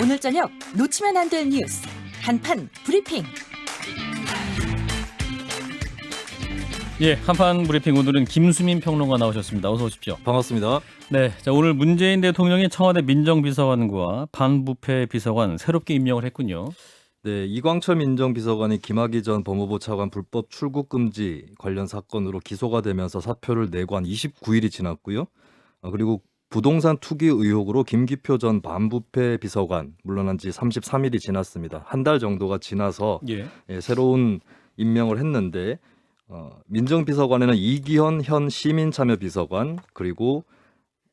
오늘 저녁 놓치면 안 될 뉴스 한판 브리핑. 예, 한판 브리핑 오늘은 김수민 평론가 나오셨습니다. 어서 오십시오. 반갑습니다. 네, 자 오늘 문재인 대통령이 청와대 민정비서관과 반부패 비서관 새롭게 임명을 했군요. 네, 이광철 민정비서관이 김학의 전 법무부 차관 불법 출국 금지 관련 사건으로 기소가 되면서 사표를 내고 한 29일이 지났고요. 그리고 부동산 투기 의혹으로 김기표 전 반부패 비서관 물러난 지 33일이 지났습니다. 한 달 정도가 지나서 예. 새로운 임명을 했는데 민정비서관에는 이기현 현 시민참여비서관 그리고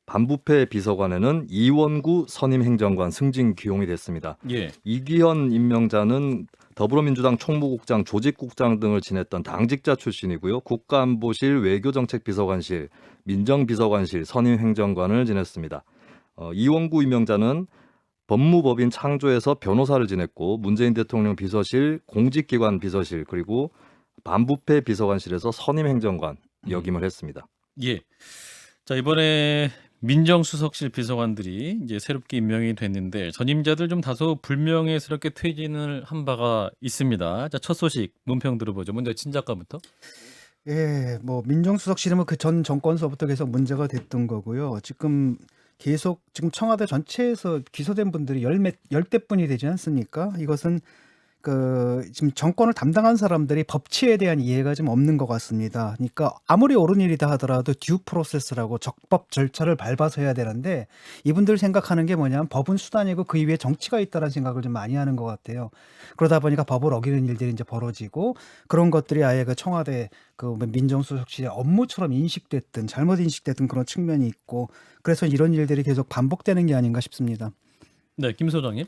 반부패 비서관에는 이원구 선임행정관 승진 기용이 됐습니다. 예. 이기현 임명자는 더불어민주당 총무국장, 조직국장 등을 지냈던 당직자 출신이고요. 국가안보실, 외교정책비서관실, 민정비서관실, 선임행정관을 지냈습니다. 이원구 임명자는 법무법인 창조에서 변호사를 지냈고 문재인 대통령 비서실, 공직기관 비서실 그리고 반부패 비서관실에서 선임행정관 역임을 했습니다. 예. 자 이번에 민정수석실 비서관들이 이제 새롭게 임명이 됐는데 전임자들 좀 다소 불명예스럽게 퇴진을 한 바가 있습니다. 자 첫 소식 논평 들어보죠. 먼저 진 작가부터. 예, 뭐 민정수석실은 그 전 정권서부터 계속 문제가 됐던 거고요. 지금 청와대 전체에서 기소된 분들이 열대 분이 되지 않습니까? 이것은 지금 정권을 담당한 사람들이 법치에 대한 이해가 좀 없는 것 같습니다. 그러니까 아무리 옳은 일이다 하더라도 듀 프로세스라고 적법 절차를 밟아서 해야 되는데 이분들 생각하는 게 뭐냐면 법은 수단이고 그 이후에 정치가 있다는 생각을 좀 많이 하는 것 같아요. 그러다 보니까 법을 어기는 일들이 이제 벌어지고 그런 것들이 아예 그 청와대 민정수석실의 업무처럼 인식됐든 잘못 인식됐든 그런 측면이 있고 그래서 이런 일들이 계속 반복되는 게 아닌가 싶습니다. 네, 김 소장님.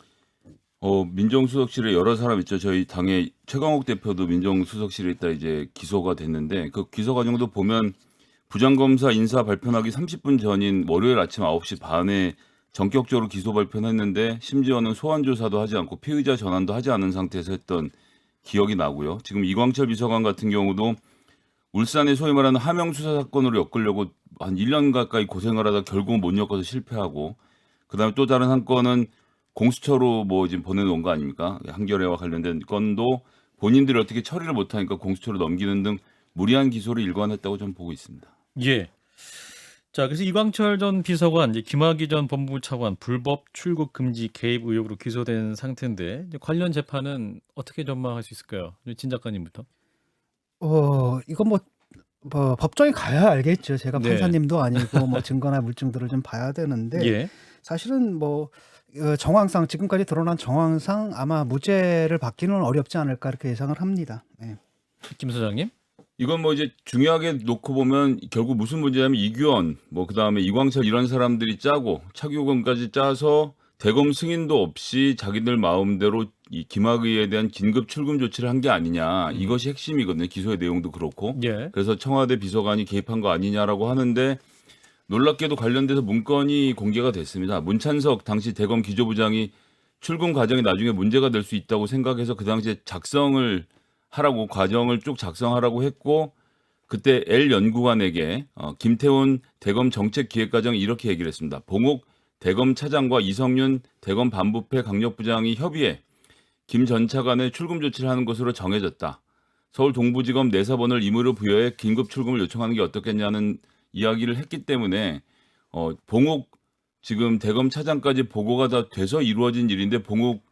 민정수석실에 여러 사람 있죠. 저희 당의 최강욱 대표도 민정수석실에 있다 이제 기소가 됐는데 그 기소 과정도 보면 부장검사 인사 발표하기 30분 전인 월요일 아침 9시 반에 전격적으로 기소 발표를 했는데 심지어는 소환 조사도 하지 않고 피의자 전환도 하지 않은 상태에서 했던 기억이 나고요. 지금 이광철 비서관 같은 경우도 울산의 소위 말하는 하명 수사 사건으로 엮으려고 한 1년 가까이 고생을 하다 결국 못 엮어서 실패하고 그다음에 또 다른 한 건은 공수처로 지금 보내놓은 거 아닙니까? 한겨레와 관련된 건도 본인들이 어떻게 처리를 못하니까 공수처로 넘기는 등 무리한 기소를 일관했다고 좀 보고 있습니다. 예. 자 그래서 이광철 전 비서관, 이제 김학의 전 법무부 차관 불법 출국 금지 개입 의혹으로 기소된 상태인데 이제 관련 재판은 어떻게 전망할 수 있을까요? 진 작가님부터. 이건 법정에 가야 알겠죠. 제가 네. 판사님도 아니고 증거나 물증들을 좀 봐야 되는데 예. 사실은 정황상 지금까지 드러난 정황상 아마 무죄를 받기는 어렵지 않을까 이렇게 예상을 합니다. 네. 김 소장님. 이건 이제 중요하게 놓고 보면 결국 무슨 문제냐면 이규원, 그다음에 이광철 이런 사람들이 짜고 차기호건까지 짜서 대검 승인도 없이 자기들 마음대로 이 김학의에 대한 긴급 출금 조치를 한 게 아니냐. 이것이 핵심이거든요. 기소의 내용도 그렇고. 예. 그래서 청와대 비서관이 개입한 거 아니냐라고 하는데 놀랍게도 관련돼서 문건이 공개가 됐습니다. 문찬석 당시 대검 기조부장이 출금 과정이 나중에 문제가 될 수 있다고 생각해서 그 당시에 작성을 하라고 과정을 쭉 작성하라고 했고 그때 L 연구관에게 김태훈 대검 정책기획과장이 이렇게 얘기를 했습니다. 봉옥 대검 차장과 이성윤 대검 반부패 강력부장이 협의해 김 전 차관의 출금 조치를 하는 것으로 정해졌다. 서울 동부지검 내사번을 임의로 부여해 긴급 출금을 요청하는 게 어떻겠냐는 이야기를 했기 때문에 봉옥 지금 대검 차장까지 보고가 다 돼서 이루어진 일인데 봉옥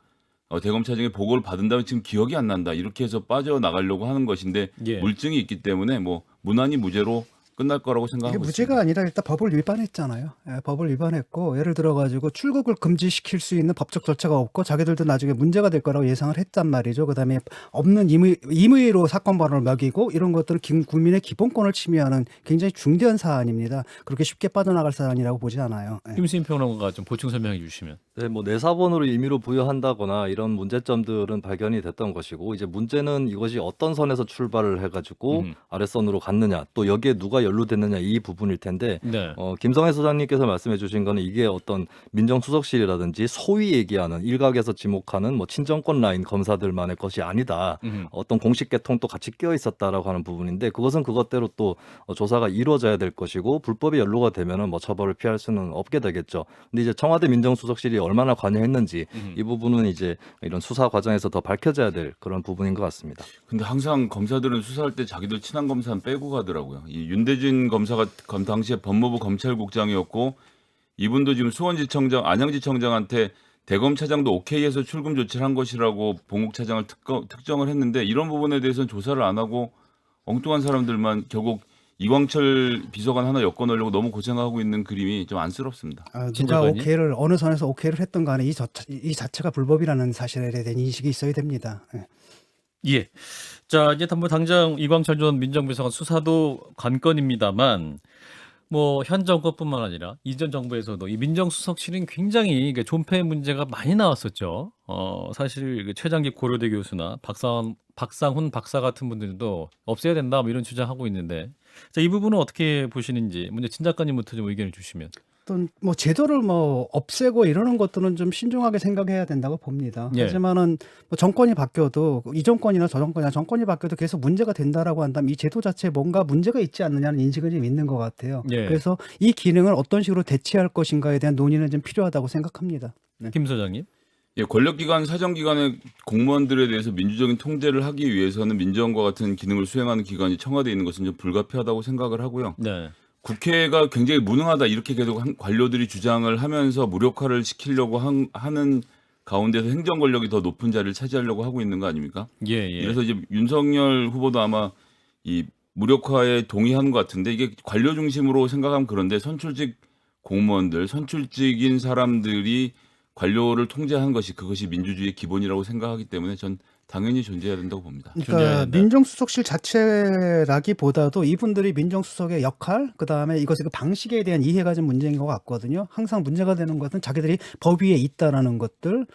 대검 차장의 보고를 받은 다음에 지금 기억이 안 난다. 이렇게 해서 빠져나가려고 하는 것인데 예. 물증이 있기 때문에 무난히 무죄로 끝날 거라고 이게 생각하고 무죄가 있습니다. 아니라 일단 법을 위반했잖아요. 법을 위반했고 예를 들어가지고 출국을 금지시킬 수 있는 법적 절차가 없고 자기들도 나중에 문제가 될 거라고 예상을 했단 말이죠. 그다음에 없는 임의로 사건 번호를 매기고 이런 것들은 국민의 기본권을 침해하는 굉장히 중대한 사안입니다. 그렇게 쉽게 빠져나갈 사안이라고 보지 않아요. 김수민 평론가가 좀 보충 설명해 주시면. 네, 내사번호를 임의로 부여한다거나 이런 문제점들은 발견이 됐던 것이고 이제 문제는 이것이 어떤 선에서 출발을 해가지고 아랫선으로 갔느냐 또 여기에 누가 누가 연루됐느냐 이 부분일 텐데 네. 김성애 소장님께서 말씀해 주신 거는 이게 어떤 민정수석실이라든지 소위 얘기하는 일각에서 지목하는 뭐 친정권 라인 검사들만의 것이 아니다. 어떤 공식 계통도 같이 끼어 있었다라고 하는 부분인데 그것은 그것대로 또 조사가 이루어져야 될 것이고 불법이 연루가 되면은 뭐 처벌을 피할 수는 없게 되겠죠. 근데 이제 청와대 민정수석실이 얼마나 관여했는지 이 부분은 이제 이런 수사 과정에서 더 밝혀져야 될 그런 부분인 것 같습니다. 근데 항상 검사들은 수사할 때 자기들 친한 검사는 빼고 가더라고요. 이 윤대진 검사가 당시에 법무부 검찰국장이었고 이분도 지금 수원지청장, 안양지청장한테 대검 차장도 오케이해서 출금 조치를 한 것이라고 봉욱 차장을 특정을 했는데 이런 부분에 대해서는 조사를 안 하고 엉뚱한 사람들만 결국 이광철 비서관 하나 엮어놓으려고 너무 고생하고 있는 그림이 좀 안쓰럽습니다. 누가 진짜관이? 오케이를 어느 선에서 오케이를 했던 간에 이 자체가 불법이라는 사실에 대한 인식이 있어야 됩니다. 예. 예. 자, 이제 뭐 당장 이광철 전 민정비서관 수사도 관건입니다만 뭐 현 정권뿐만 아니라 이전 정부에서도 이 민정수석실은 굉장히 이게 존폐 문제가 많이 나왔었죠. 사실 그 최장기 고려대 교수나 박상훈 박사 같은 분들도 없애야 된다 뭐 이런 주장하고 있는데 자, 이 부분은 어떻게 보시는지 먼저 진 작가님부터 좀 의견을 주시면. 어떤 뭐 제도를 뭐 없애고 이러는 것들은 좀 신중하게 생각해야 된다고 봅니다. 예. 하지만은 뭐 정권이 바뀌어도 이 정권이나 저 정권이나 정권이 바뀌어도 계속 문제가 된다라고 한다면 이 제도 자체에 뭔가 문제가 있지 않느냐는 인식은 좀 있는 것 같아요. 예. 그래서 이 기능을 어떤 식으로 대체할 것인가에 대한 논의는 좀 필요하다고 생각합니다. 네. 김 소장님. 예, 권력기관, 사정기관의 공무원들에 대해서 민주적인 통제를 하기 위해서는 민정과 같은 기능을 수행하는 기관이 청와대에 있는 것은 좀 불가피하다고 생각을 하고요. 네. 국회가 굉장히 무능하다 이렇게 계속 관료들이 주장을 하면서 무력화를 시키려고 하는 가운데서 행정 권력이 더 높은 자리를 차지하려고 하고 있는 거 아닙니까? 예, 예. 그래서 이제 윤석열 후보도 아마 이 무력화에 동의하는 것 같은데 이게 관료 중심으로 생각하면 그런데 선출직 공무원들, 선출직인 사람들이 관료를 통제하는 것이 그것이 민주주의의 기본이라고 생각하기 때문에 전 당연히 존재해야 된다고 봅니다. 그러니까 존재해야 된다. 민정수석실 자체라기보다도 이분들이 민정수석의 역할, 그 다음에 이것의 그 방식에 대한 이해가 좀 문제인 것 같거든요. 항상 문제가 되는 것은 자기들이 법 위에 있다라는 것들,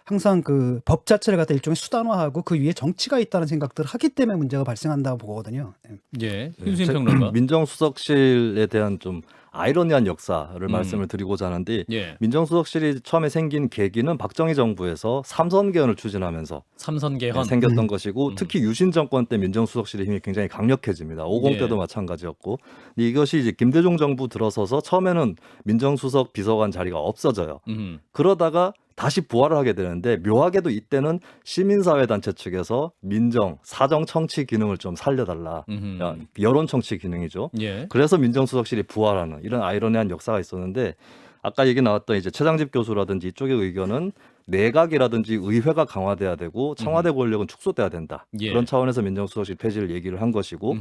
항상 그 법 자체를 갖다 일종의 수단화하고 그 위에 정치가 있다는 생각들을 하기 때문에 문제가 발생한다고 보거든요. 예. 윤수인 평론가. 민정수석실에 대한 좀 아이러니한 역사를 말씀을 드리고자 하는데 예. 민정수석실이 처음에 생긴 계기는 박정희 정부에서 삼선 개헌을 추진하면서 삼선 개헌. 생겼던 것이고 특히 유신 정권 때 민정수석실의 힘이 굉장히 강력해집니다. 50 예. 때도 마찬가지였고 근데 이것이 이제 김대중 정부 들어서서 처음에는 민정수석 비서관 자리가 없어져요. 그러다가 다시 부활을 하게 되는데 묘하게도 이때는 시민사회단체 측에서 민정, 사정 청취 기능을 좀 살려달라. 여론 청취 기능이죠. 예. 그래서 민정수석실이 부활하는 이런 아이러니한 역사가 있었는데 아까 얘기 나왔던 이제 최장집 교수라든지 이쪽의 의견은 내각이라든지 의회가 강화돼야 되고 청와대 권력은 축소돼야 된다. 예. 그런 차원에서 민정수석실 폐지를 얘기를 한 것이고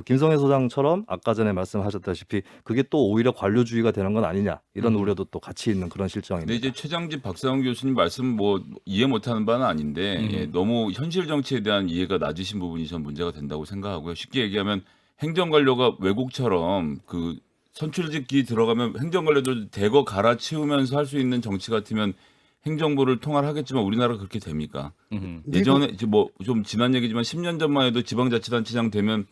김성애 소장처럼 아까 전에 말씀하셨다시피 그게 또 오히려 관료주의가 되는 건 아니냐 이런 우려도 또 같이 있는 그런 실정입니다. 근데 이제 최장집 박상훈 교수님 말씀 뭐 이해 못하는 바는 아닌데 예, 너무 현실 정치에 대한 이해가 낮으신 부분이 전 문제가 된다고 생각하고요. 쉽게 얘기하면 행정관료가 외국처럼 그 선출직이 들어가면 행정관료들 대거 갈아치우면서 할 수 있는 정치 같으면 행정부를 통할하겠지만 우리나라가 그렇게 됩니까? 예전에 이제 뭐 좀 지난 얘기지만 10년 전만 해도 지방자치단체장 되면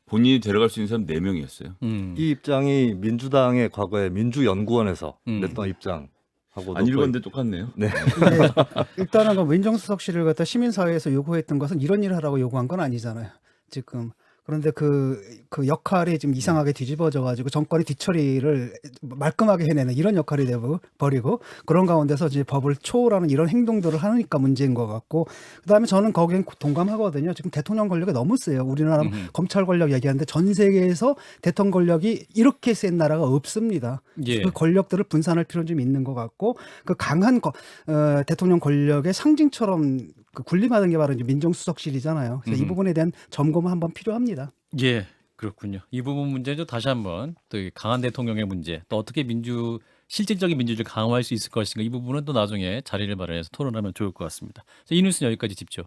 본인이 데려갈 수 있는 사람 4명이었어요. 이 입장이 민주당의 과거에 민주연구원에서 냈던 입장하고도 안 읽었는데 똑같네요. 네. 근데 일단은 그 민정수석실을 갖다 시민사회에서 요구했던 것은 이런 일을 하라고 요구한 건 아니잖아요. 지금. 그런데 그 역할이 좀 이상하게 뒤집어져가지고 정권이 뒤처리를 말끔하게 해내는 이런 역할이 돼버리고 그런 가운데서 이제 법을 초월하는 이런 행동들을 하니까 문제인 것 같고 그다음에 저는 거기엔 동감하거든요. 지금 대통령 권력이 너무 세요. 우리나라 검찰 권력 얘기하는데 전 세계에서 대통령 권력이 이렇게 센 나라가 없습니다. 예. 그 권력들을 분산할 필요는 좀 있는 것 같고 그 강한 대통령 권력의 상징처럼 그 군림하는 게 바로 이제 민정수석실이잖아요. 그래서 이 부분에 대한 점검은 한번 필요합니다. 예, 그렇군요. 이 부분 문제죠. 다시 한번 또 이 강한 대통령의 문제, 또 어떻게 실질적인 민주주의를 강화할 수 있을 것인가 이 부분은 또 나중에 자리를 마련해서 토론하면 좋을 것 같습니다. 자, 이 뉴스는 여기까지 짚죠.